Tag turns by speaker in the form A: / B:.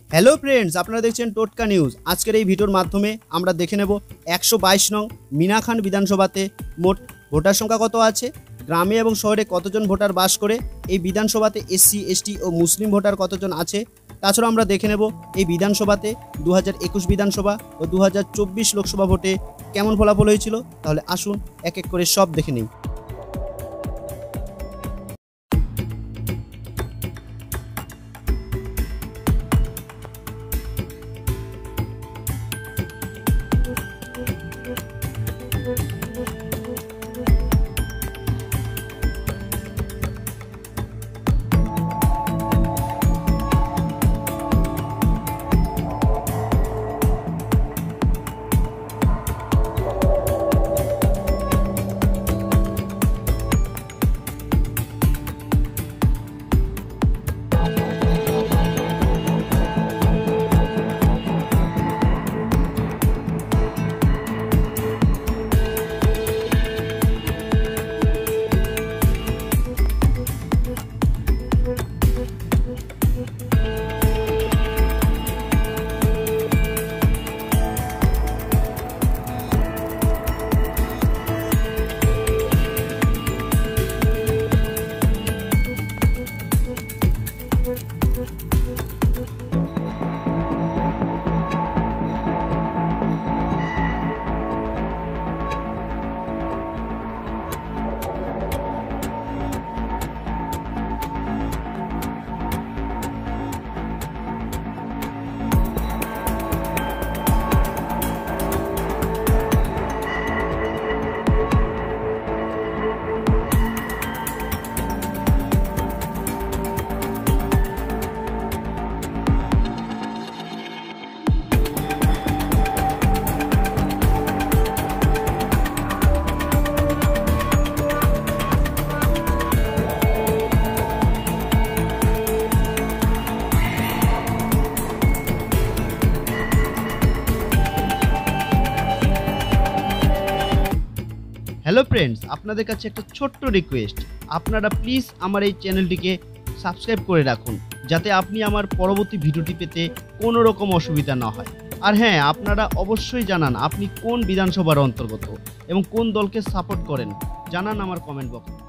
A: Hello friends, আপনারা দেখছেন টোটকা নিউজ। আজকের এই ভিডিওর মাধ্যমে আমরা দেখে নেব 122 নং মিনাখান বিধানসভাতে মোট ভোটার সংখ্যা কত আছে, গ্রামে এবং শহরে কতজন ভোটার বাস করে, এই বিধানসভাতে এসসি এসটি ও মুসলিম ভোটার কতজন আছে। তাছাড়া আমরা দেখে নেব এই বিধানসভাতে 2021 বিধানসভা ও 2024 লোকসভা ভোটে কেমন ফলাফল হয়েছিল। তাহলে আসুন এক এক করে সব দেখে নিই। হ্যালো ফ্রেন্ডস, আপনাদের কাছে একটা ছোট্ট রিকোয়েস্ট, আপনারা প্লিজ আমার এই চ্যানেলটিকে সাবস্ক্রাইব করে রাখুন, যাতে আপনি আমার পরবর্তী ভিডিওটি পেতে কোনো রকম অসুবিধা না হয়। আর হ্যাঁ, আপনারা অবশ্যই জানান আপনি কোন বিধানসভার অন্তর্গত এবং কোন দলকে সাপোর্ট করেন, জানান আমার কমেন্ট বক্সে।